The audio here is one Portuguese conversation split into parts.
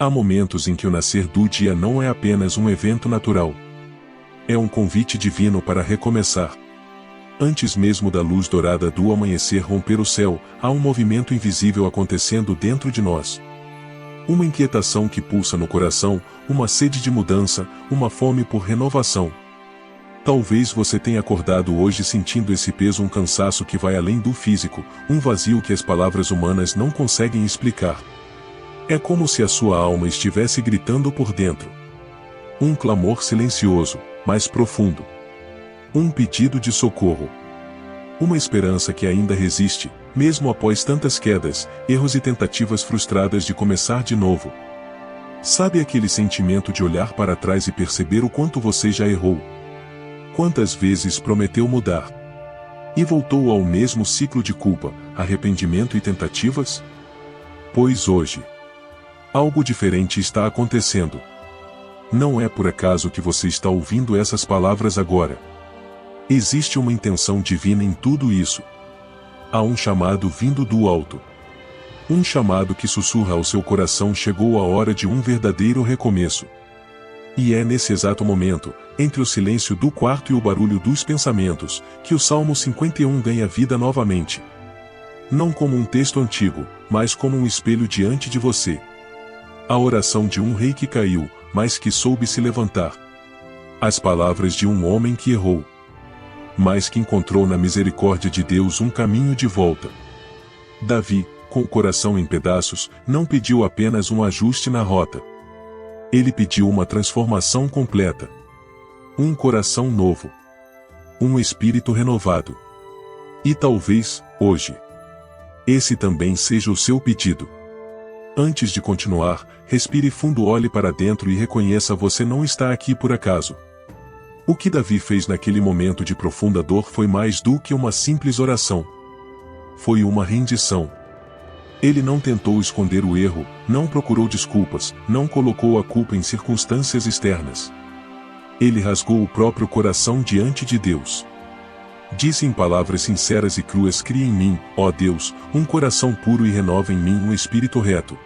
Há momentos em que o nascer do dia não é apenas um evento natural. É um convite divino para recomeçar. Antes mesmo da luz dourada do amanhecer romper o céu, há um movimento invisível acontecendo dentro de nós. Uma inquietação que pulsa no coração, uma sede de mudança, uma fome por renovação. Talvez você tenha acordado hoje sentindo esse peso, um cansaço que vai além do físico, um vazio que as palavras humanas não conseguem explicar. É como se a sua alma estivesse gritando por dentro. Um clamor silencioso, mas profundo. Um pedido de socorro. Uma esperança que ainda resiste, mesmo após tantas quedas, erros e tentativas frustradas de começar de novo. Sabe aquele sentimento de olhar para trás e perceber o quanto você já errou? Quantas vezes prometeu mudar? E voltou ao mesmo ciclo de culpa, arrependimento e tentativas? Pois hoje, algo diferente está acontecendo. Não é por acaso que você está ouvindo essas palavras agora. Existe uma intenção divina em tudo isso. Há um chamado vindo do alto. Um chamado que sussurra ao seu coração: chegou a hora de um verdadeiro recomeço. E é nesse exato momento, entre o silêncio do quarto e o barulho dos pensamentos, que o Salmo 51 ganha vida novamente. Não como um texto antigo, mas como um espelho diante de você. A oração de um rei que caiu, mas que soube se levantar. As palavras de um homem que errou, mas que encontrou na misericórdia de Deus um caminho de volta. Davi, com o coração em pedaços, não pediu apenas um ajuste na rota. Ele pediu uma transformação completa. Um coração novo. Um espírito renovado. E talvez, hoje, esse também seja o seu pedido. Antes de continuar, respire fundo, olhe para dentro e reconheça: você não está aqui por acaso. O que Davi fez naquele momento de profunda dor foi mais do que uma simples oração. Foi uma rendição. Ele não tentou esconder o erro, não procurou desculpas, não colocou a culpa em circunstâncias externas. Ele rasgou o próprio coração diante de Deus. Disse em palavras sinceras e cruas: cria em mim, ó Deus, um coração puro e renova em mim um espírito reto.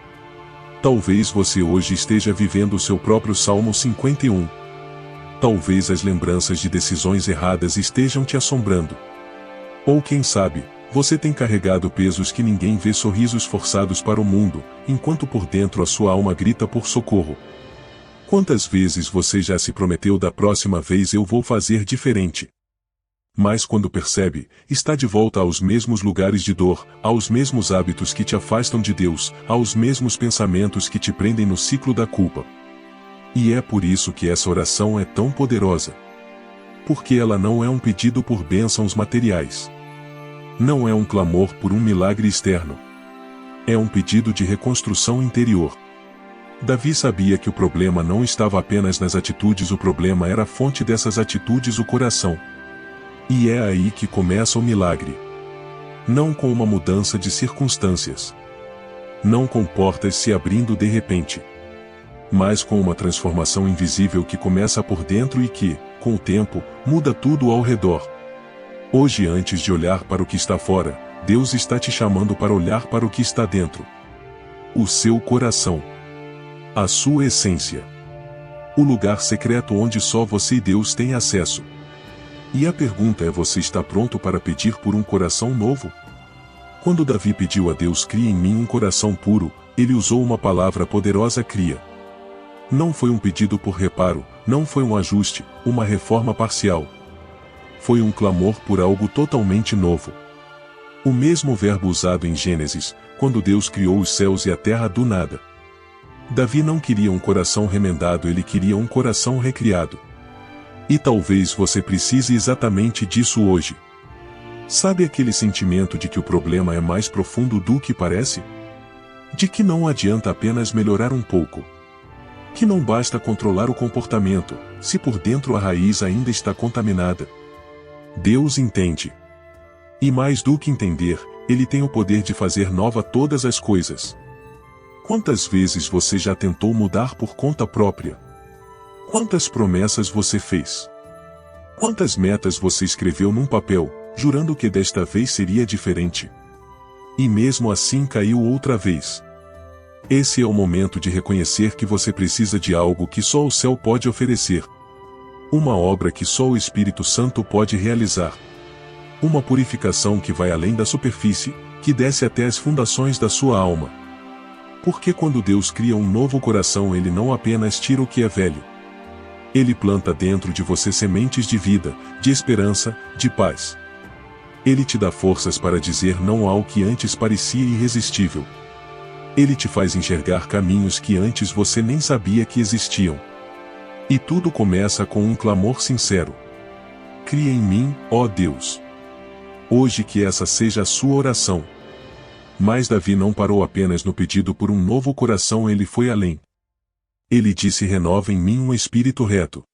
Talvez você hoje esteja vivendo o seu próprio Salmo 51. Talvez as lembranças de decisões erradas estejam te assombrando. Ou quem sabe, você tem carregado pesos que ninguém vê, sorrisos forçados para o mundo, enquanto por dentro a sua alma grita por socorro. Quantas vezes você já se prometeu: da próxima vez eu vou fazer diferente? Mas quando percebe, está de volta aos mesmos lugares de dor, aos mesmos hábitos que te afastam de Deus, aos mesmos pensamentos que te prendem no ciclo da culpa. E é por isso que essa oração é tão poderosa. Porque ela não é um pedido por bênçãos materiais. Não é um clamor por um milagre externo. É um pedido de reconstrução interior. Davi sabia que o problema não estava apenas nas atitudes, o problema era a fonte dessas atitudes, o coração. E é aí que começa o milagre. Não com uma mudança de circunstâncias. Não com portas se abrindo de repente. Mas com uma transformação invisível que começa por dentro e que, com o tempo, muda tudo ao redor. Hoje, antes de olhar para o que está fora, Deus está te chamando para olhar para o que está dentro. O seu coração. A sua essência. O lugar secreto onde só você e Deus têm acesso. E a pergunta é: você está pronto para pedir por um coração novo? Quando Davi pediu a Deus: cria em mim um coração puro, ele usou uma palavra poderosa: cria. Não foi um pedido por reparo, não foi um ajuste, uma reforma parcial. Foi um clamor por algo totalmente novo. O mesmo verbo usado em Gênesis, quando Deus criou os céus e a terra do nada. Davi não queria um coração remendado, ele queria um coração recriado. E talvez você precise exatamente disso hoje. Sabe aquele sentimento de que o problema é mais profundo do que parece? De que não adianta apenas melhorar um pouco. Que não basta controlar o comportamento, se por dentro a raiz ainda está contaminada. Deus entende. E mais do que entender, Ele tem o poder de fazer nova todas as coisas. Quantas vezes você já tentou mudar por conta própria? Quantas promessas você fez? Quantas metas você escreveu num papel, jurando que desta vez seria diferente? E mesmo assim caiu outra vez. Esse é o momento de reconhecer que você precisa de algo que só o céu pode oferecer. Uma obra que só o Espírito Santo pode realizar. Uma purificação que vai além da superfície, que desce até as fundações da sua alma. Porque quando Deus cria um novo coração, Ele não apenas tira o que é velho. Ele planta dentro de você sementes de vida, de esperança, de paz. Ele te dá forças para dizer não ao que antes parecia irresistível. Ele te faz enxergar caminhos que antes você nem sabia que existiam. E tudo começa com um clamor sincero. Cria em mim, ó Deus. Hoje que essa seja a sua oração. Mas Davi não parou apenas no pedido por um novo coração, ele foi além. Ele disse: renova em mim um espírito reto.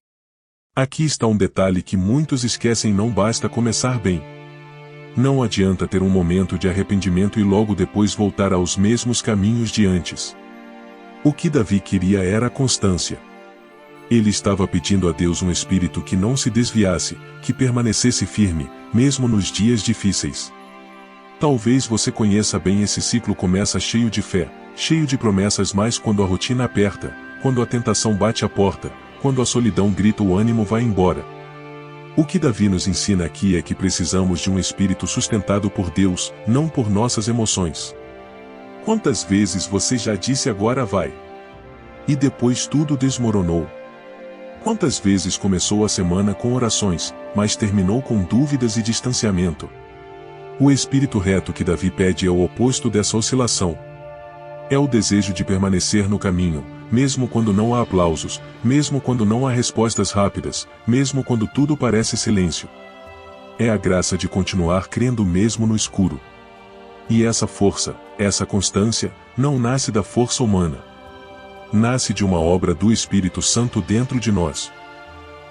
Aqui está um detalhe que muitos esquecem: não basta começar bem. Não adianta ter um momento de arrependimento e logo depois voltar aos mesmos caminhos de antes. O que Davi queria era a constância. Ele estava pedindo a Deus um espírito que não se desviasse, que permanecesse firme, mesmo nos dias difíceis. Talvez você conheça bem esse ciclo: começa cheio de fé, cheio de promessas, mas quando a rotina aperta, quando a tentação bate a porta, quando a solidão grita, o ânimo vai embora. O que Davi nos ensina aqui é que precisamos de um espírito sustentado por Deus, não por nossas emoções. Quantas vezes você já disse agora vai? E depois tudo desmoronou? Quantas vezes começou a semana com orações, mas terminou com dúvidas e distanciamento? O espírito reto que Davi pede é o oposto dessa oscilação. É o desejo de permanecer no caminho, mesmo quando não há aplausos, mesmo quando não há respostas rápidas, mesmo quando tudo parece silêncio. É a graça de continuar crendo mesmo no escuro. E essa força, essa constância, não nasce da força humana. Nasce de uma obra do Espírito Santo dentro de nós.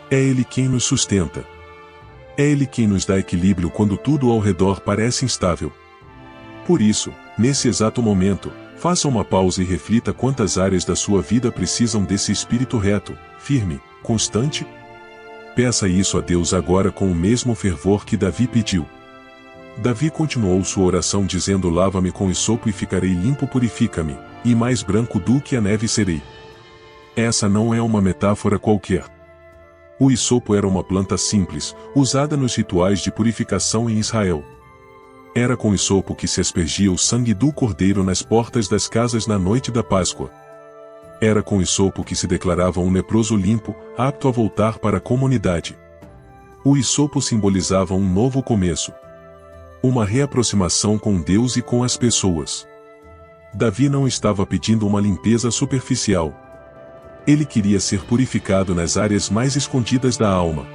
É Ele quem nos sustenta. É Ele quem nos dá equilíbrio quando tudo ao redor parece instável. Por isso, nesse exato momento, faça uma pausa e reflita: quantas áreas da sua vida precisam desse espírito reto, firme, constante? Peça isso a Deus agora com o mesmo fervor que Davi pediu. Davi continuou sua oração dizendo: lava-me com hisopo e ficarei limpo, purifica-me, e mais branco do que a neve serei. Essa não é uma metáfora qualquer. O hisopo era uma planta simples, usada nos rituais de purificação em Israel. Era com hisopo que se aspergia o sangue do cordeiro nas portas das casas na noite da Páscoa. Era com hisopo que se declarava um leproso limpo, apto a voltar para a comunidade. O hisopo simbolizava um novo começo. Uma reaproximação com Deus e com as pessoas. Davi não estava pedindo uma limpeza superficial. Ele queria ser purificado nas áreas mais escondidas da alma.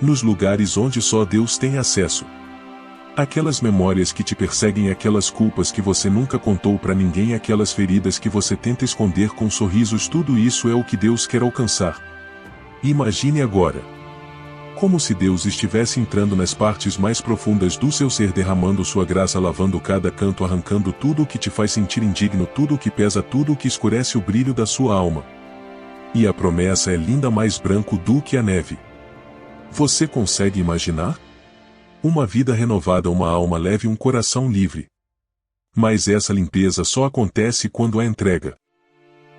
Nos lugares onde só Deus tem acesso. Aquelas memórias que te perseguem, aquelas culpas que você nunca contou para ninguém, aquelas feridas que você tenta esconder com sorrisos, tudo isso é o que Deus quer alcançar. Imagine agora. Como se Deus estivesse entrando nas partes mais profundas do seu ser, derramando sua graça, lavando cada canto, arrancando tudo o que te faz sentir indigno, tudo o que pesa, tudo o que escurece o brilho da sua alma. E a promessa é linda: mais branco do que a neve. Você consegue imaginar? Uma vida renovada, uma alma leve, um coração livre. Mas essa limpeza só acontece quando a entrega.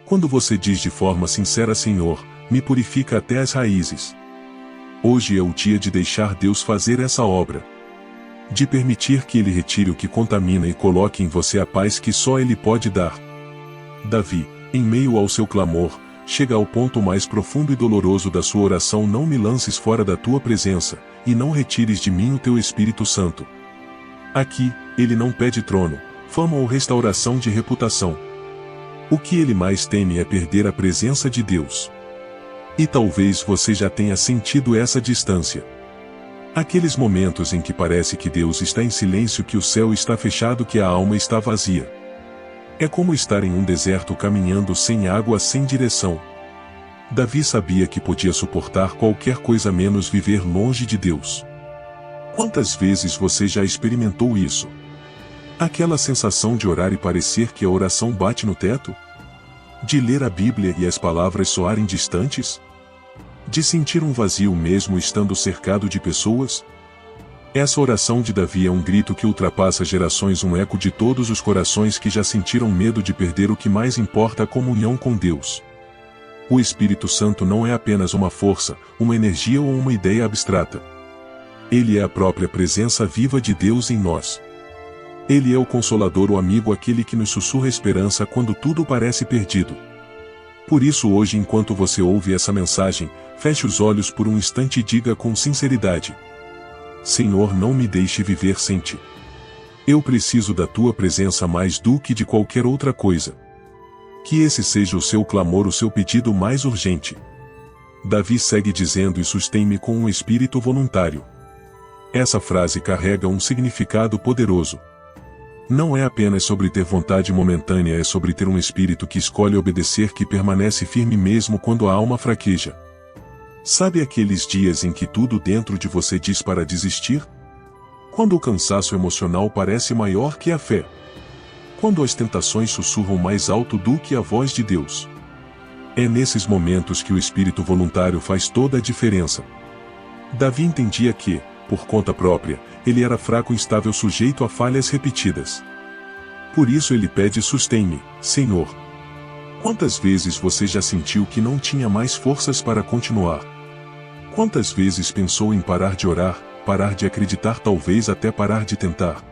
Quando você diz de forma sincera: Senhor, me purifica até as raízes. Hoje é o dia de deixar Deus fazer essa obra. De permitir que Ele retire o que contamina e coloque em você a paz que só Ele pode dar. Davi, em meio ao seu clamor, chega ao ponto mais profundo e doloroso da sua oração: não me lances fora da tua presença, e não retires de mim o teu Espírito Santo. Aqui, ele não pede trono, fama ou restauração de reputação. O que ele mais teme é perder a presença de Deus. E talvez você já tenha sentido essa distância. Aqueles momentos em que parece que Deus está em silêncio, que o céu está fechado, que a alma está vazia. É como estar em um deserto caminhando sem água, sem direção. Davi sabia que podia suportar qualquer coisa menos viver longe de Deus. Quantas vezes você já experimentou isso? Aquela sensação de orar e parecer que a oração bate no teto? De ler a Bíblia e as palavras soarem distantes? De sentir um vazio mesmo estando cercado de pessoas? Essa oração de Davi é um grito que ultrapassa gerações, um eco de todos os corações que já sentiram medo de perder o que mais importa: a comunhão com Deus. O Espírito Santo não é apenas uma força, uma energia ou uma ideia abstrata. Ele é a própria presença viva de Deus em nós. Ele é o Consolador, o amigo, aquele que nos sussurra esperança quando tudo parece perdido. Por isso hoje, enquanto você ouve essa mensagem, feche os olhos por um instante e diga com sinceridade: Senhor, não me deixe viver sem Ti. Eu preciso da Tua presença mais do que de qualquer outra coisa. Que esse seja o seu clamor, o seu pedido mais urgente. Davi segue dizendo: e sustém-me com um espírito voluntário. Essa frase carrega um significado poderoso. Não é apenas sobre ter vontade momentânea, é sobre ter um espírito que escolhe obedecer, que permanece firme mesmo quando a alma fraqueja. Sabe aqueles dias em que tudo dentro de você diz para desistir? Quando o cansaço emocional parece maior que a fé. Quando as tentações sussurram mais alto do que a voz de Deus. É nesses momentos que o espírito voluntário faz toda a diferença. Davi entendia que, por conta própria, ele era fraco, instável, sujeito a falhas repetidas. Por isso ele pede: sustém-me, Senhor. Quantas vezes você já sentiu que não tinha mais forças para continuar? Quantas vezes pensou em parar de orar, parar de acreditar, talvez até parar de tentar?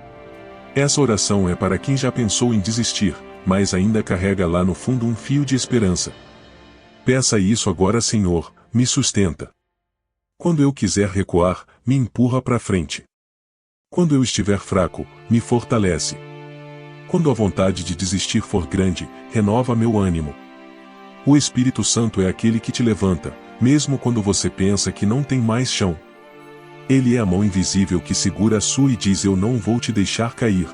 Essa oração é para quem já pensou em desistir, mas ainda carrega lá no fundo um fio de esperança. Peça isso agora: Senhor, me sustenta. Quando eu quiser recuar, me empurra para frente. Quando eu estiver fraco, me fortalece. Quando a vontade de desistir for grande, renova meu ânimo. O Espírito Santo é aquele que te levanta, mesmo quando você pensa que não tem mais chão. Ele é a mão invisível que segura a sua e diz: eu não vou te deixar cair.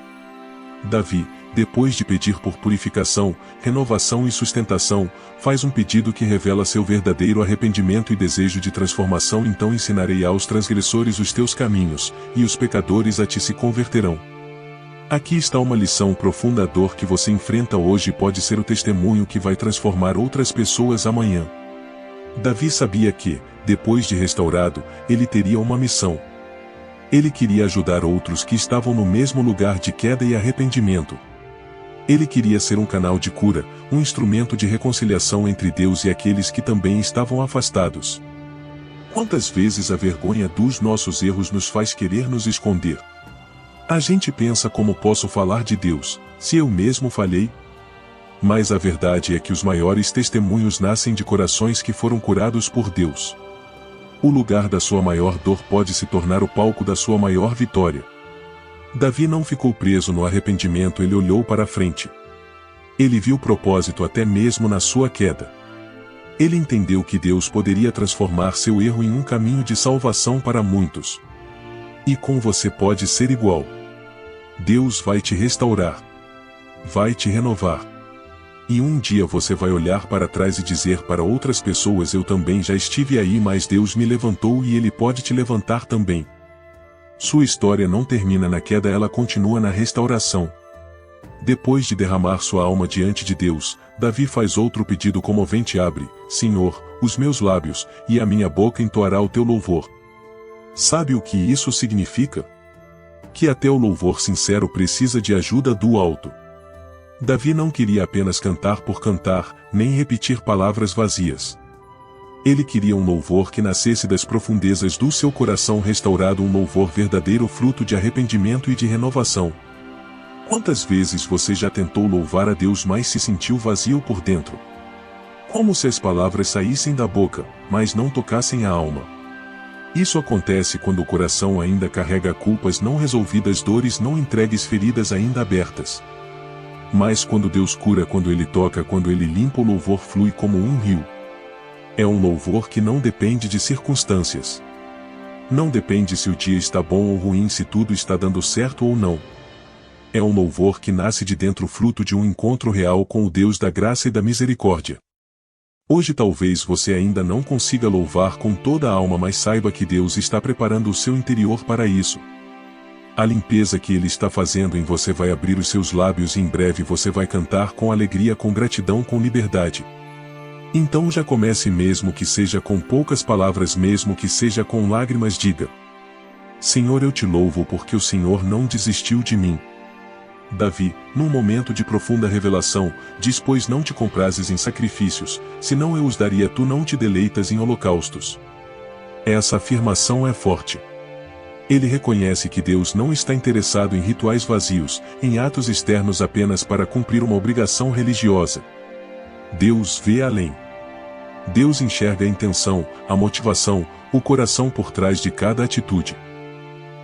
Davi, depois de pedir por purificação, renovação e sustentação, faz um pedido que revela seu verdadeiro arrependimento e desejo de transformação. Então ensinarei aos transgressores os teus caminhos, e os pecadores a ti se converterão. Aqui está uma lição profunda: a dor que você enfrenta hoje pode ser o testemunho que vai transformar outras pessoas amanhã. Davi sabia que, depois de restaurado, ele teria uma missão. Ele queria ajudar outros que estavam no mesmo lugar de queda e arrependimento. Ele queria ser um canal de cura, um instrumento de reconciliação entre Deus e aqueles que também estavam afastados. Quantas vezes a vergonha dos nossos erros nos faz querer nos esconder? A gente pensa: como posso falar de Deus, se eu mesmo falhei? Mas a verdade é que os maiores testemunhos nascem de corações que foram curados por Deus. O lugar da sua maior dor pode se tornar o palco da sua maior vitória. Davi não ficou preso no arrependimento, ele olhou para a frente. Ele viu propósito até mesmo na sua queda. Ele entendeu que Deus poderia transformar seu erro em um caminho de salvação para muitos. E com você pode ser igual. Deus vai te restaurar. Vai te renovar. E um dia você vai olhar para trás e dizer para outras pessoas: eu também já estive aí, mas Deus me levantou e Ele pode te levantar também. Sua história não termina na queda, ela continua na restauração. Depois de derramar sua alma diante de Deus, Davi faz outro pedido comovente: abre, Senhor, os meus lábios, e a minha boca entoará o teu louvor. Sabe o que isso significa? Que até o louvor sincero precisa de ajuda do alto. Davi não queria apenas cantar por cantar, nem repetir palavras vazias. Ele queria um louvor que nascesse das profundezas do seu coração restaurado, um louvor verdadeiro, fruto de arrependimento e de renovação. Quantas vezes você já tentou louvar a Deus, mas se sentiu vazio por dentro? Como se as palavras saíssem da boca, mas não tocassem a alma. Isso acontece quando o coração ainda carrega culpas não resolvidas, dores não entregues, feridas ainda abertas. Mas quando Deus cura, quando Ele toca, quando Ele limpa, o louvor flui como um rio. É um louvor que não depende de circunstâncias. Não depende se o dia está bom ou ruim, se tudo está dando certo ou não. É um louvor que nasce de dentro, fruto de um encontro real com o Deus da graça e da misericórdia. Hoje talvez você ainda não consiga louvar com toda a alma, mas saiba que Deus está preparando o seu interior para isso. A limpeza que Ele está fazendo em você vai abrir os seus lábios e em breve você vai cantar com alegria, com gratidão, com liberdade. Então já comece, mesmo que seja com poucas palavras, mesmo que seja com lágrimas, diga: Senhor, eu te louvo porque o Senhor não desistiu de mim. Davi, num momento de profunda revelação, diz: pois não te comprases em sacrifícios, senão eu os daria, tu não te deleitas em holocaustos. Essa afirmação é forte. Ele reconhece que Deus não está interessado em rituais vazios, em atos externos apenas para cumprir uma obrigação religiosa. Deus vê além. Deus enxerga a intenção, a motivação, o coração por trás de cada atitude.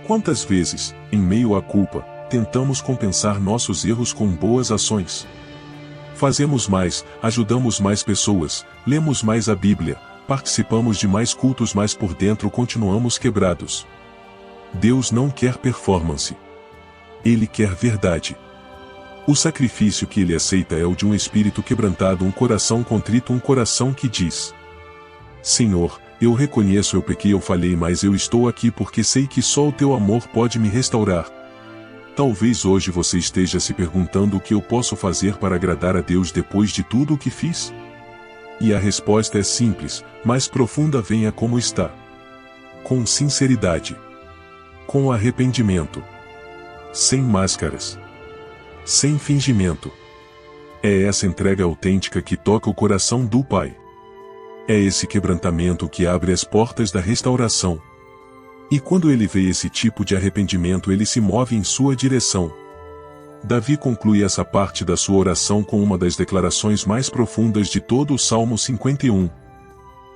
Quantas vezes, em meio à culpa, tentamos compensar nossos erros com boas ações? Fazemos mais, ajudamos mais pessoas, lemos mais a Bíblia, participamos de mais cultos, mas por dentro continuamos quebrados. Deus não quer performance. Ele quer verdade. O sacrifício que ele aceita é o de um espírito quebrantado, um coração contrito, um coração que diz: Senhor, eu reconheço, eu pequei, eu falhei, mas eu estou aqui porque sei que só o teu amor pode me restaurar. Talvez hoje você esteja se perguntando o que eu posso fazer para agradar a Deus depois de tudo o que fiz? E a resposta é simples, mas profunda: venha como está. Com sinceridade. Com arrependimento. Sem máscaras. Sem fingimento. É essa entrega autêntica que toca o coração do Pai. É esse quebrantamento que abre as portas da restauração. E quando ele vê esse tipo de arrependimento, ele se move em sua direção. Davi conclui essa parte da sua oração com uma das declarações mais profundas de todo o Salmo 51.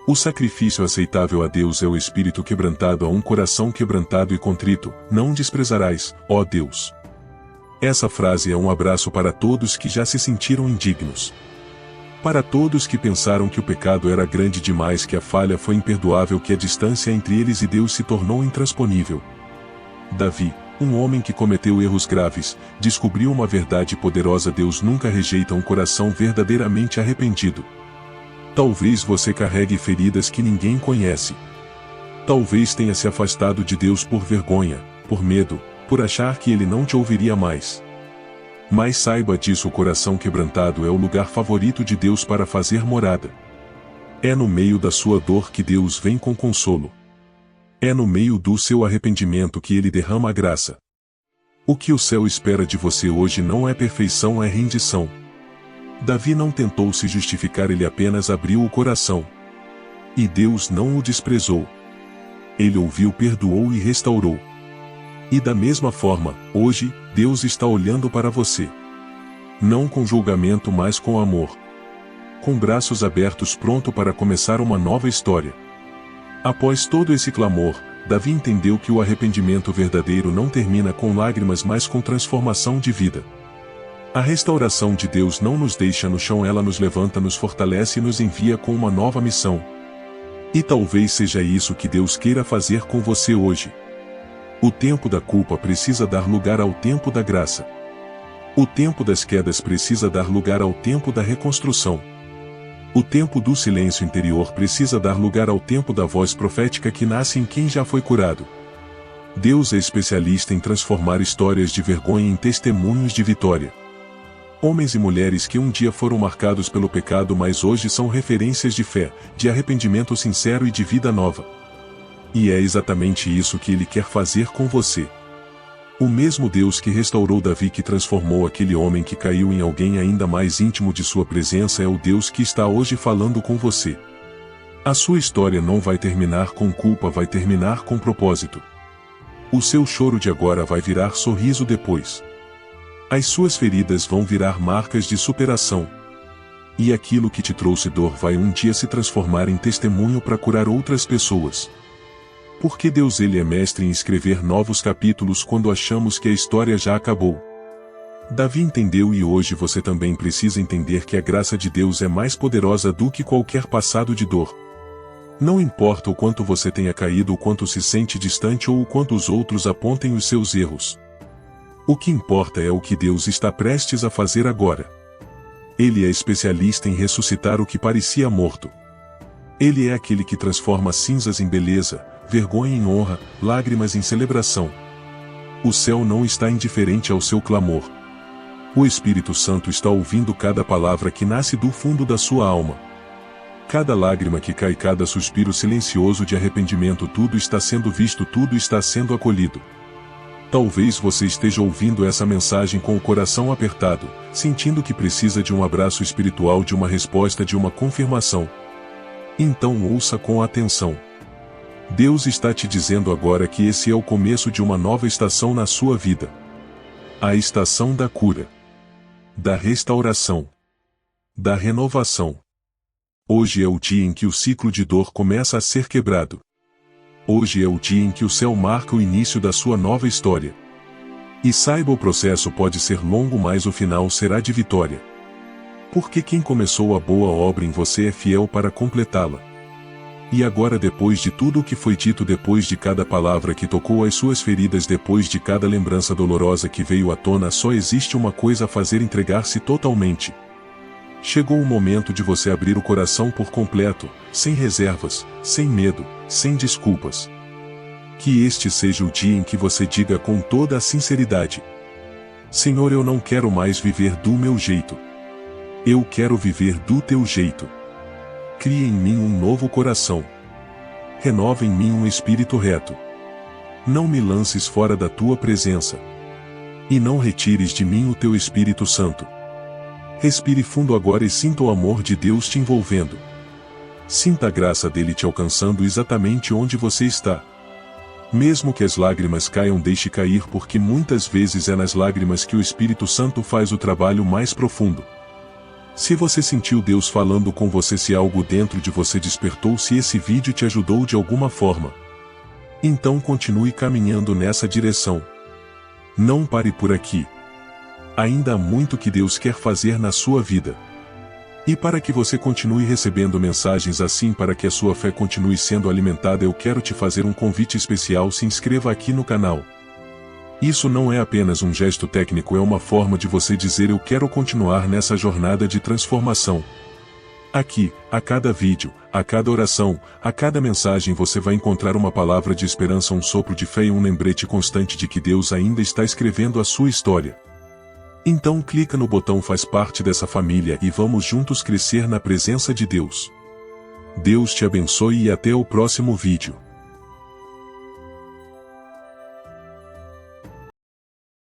O sacrifício aceitável a Deus é o espírito quebrantado, a um coração quebrantado e contrito, não desprezarás, ó Deus. Essa frase é um abraço para todos que já se sentiram indignos. Para todos que pensaram que o pecado era grande demais, que a falha foi imperdoável, que a distância entre eles e Deus se tornou intransponível. Davi, um homem que cometeu erros graves, descobriu uma verdade poderosa: Deus nunca rejeita um coração verdadeiramente arrependido. Talvez você carregue feridas que ninguém conhece. Talvez tenha se afastado de Deus por vergonha, por medo, por achar que Ele não te ouviria mais. Mas saiba disso: o coração quebrantado é o lugar favorito de Deus para fazer morada. É no meio da sua dor que Deus vem com consolo. É no meio do seu arrependimento que Ele derrama a graça. O que o céu espera de você hoje não é perfeição, é rendição. Davi não tentou se justificar, ele apenas abriu o coração. E Deus não o desprezou. Ele ouviu, perdoou e restaurou. E da mesma forma, hoje, Deus está olhando para você. Não com julgamento, mas com amor. Com braços abertos, pronto para começar uma nova história. Após todo esse clamor, Davi entendeu que o arrependimento verdadeiro não termina com lágrimas, mas com transformação de vida. A restauração de Deus não nos deixa no chão, ela nos levanta, nos fortalece e nos envia com uma nova missão. E talvez seja isso que Deus queira fazer com você hoje. O tempo da culpa precisa dar lugar ao tempo da graça. O tempo das quedas precisa dar lugar ao tempo da reconstrução. O tempo do silêncio interior precisa dar lugar ao tempo da voz profética que nasce em quem já foi curado. Deus é especialista em transformar histórias de vergonha em testemunhos de vitória. Homens e mulheres que um dia foram marcados pelo pecado, mas hoje são referências de fé, de arrependimento sincero e de vida nova. E é exatamente isso que Ele quer fazer com você. O mesmo Deus que restaurou Davi, que transformou aquele homem que caiu em alguém ainda mais íntimo de sua presença, é o Deus que está hoje falando com você. A sua história não vai terminar com culpa, vai terminar com propósito. O seu choro de agora vai virar sorriso depois. As suas feridas vão virar marcas de superação. E aquilo que te trouxe dor vai um dia se transformar em testemunho para curar outras pessoas. Porque Deus, Ele é mestre em escrever novos capítulos quando achamos que a história já acabou. Davi entendeu, e hoje você também precisa entender, que a graça de Deus é mais poderosa do que qualquer passado de dor. Não importa o quanto você tenha caído, o quanto se sente distante ou o quanto os outros apontem os seus erros. O que importa é o que Deus está prestes a fazer agora. Ele é especialista em ressuscitar o que parecia morto. Ele é aquele que transforma cinzas em beleza, vergonha em honra, lágrimas em celebração. O céu não está indiferente ao seu clamor. O Espírito Santo está ouvindo cada palavra que nasce do fundo da sua alma. Cada lágrima que cai, cada suspiro silencioso de arrependimento, tudo está sendo visto, tudo está sendo acolhido. Talvez você esteja ouvindo essa mensagem com o coração apertado, sentindo que precisa de um abraço espiritual, de uma resposta, de uma confirmação. Então ouça com atenção. Deus está te dizendo agora que esse é o começo de uma nova estação na sua vida. A estação da cura, da restauração, da renovação. Hoje é o dia em que o ciclo de dor começa a ser quebrado. Hoje é o dia em que o céu marca o início da sua nova história. E saiba, o processo pode ser longo, mas o final será de vitória. Porque quem começou a boa obra em você é fiel para completá-la. E agora, depois de tudo o que foi dito, depois de cada palavra que tocou as suas feridas, depois de cada lembrança dolorosa que veio à tona, só existe uma coisa a fazer: entregar-se totalmente. Chegou o momento de você abrir o coração por completo, sem reservas, sem medo, sem desculpas. Que este seja o dia em que você diga com toda a sinceridade: Senhor, eu não quero mais viver do meu jeito. Eu quero viver do teu jeito. Cria em mim um novo coração. Renova em mim um espírito reto. Não me lances fora da tua presença. E não retires de mim o teu Espírito Santo. Respire fundo agora e sinta o amor de Deus te envolvendo. Sinta a graça dele te alcançando exatamente onde você está. Mesmo que as lágrimas caiam, deixe cair, porque muitas vezes é nas lágrimas que o Espírito Santo faz o trabalho mais profundo. Se você sentiu Deus falando com você, se algo dentro de você despertou, se esse vídeo te ajudou de alguma forma, então continue caminhando nessa direção. Não pare por aqui. Ainda há muito que Deus quer fazer na sua vida. E para que você continue recebendo mensagens assim, para que a sua fé continue sendo alimentada, eu quero te fazer um convite especial: se inscreva aqui no canal. Isso não é apenas um gesto técnico, é uma forma de você dizer: eu quero continuar nessa jornada de transformação. Aqui, a cada vídeo, a cada oração, a cada mensagem, você vai encontrar uma palavra de esperança, um sopro de fé e um lembrete constante de que Deus ainda está escrevendo a sua história. Então clica no botão Faz Parte dessa família e vamos juntos crescer na presença de Deus. Deus te abençoe e até o próximo vídeo.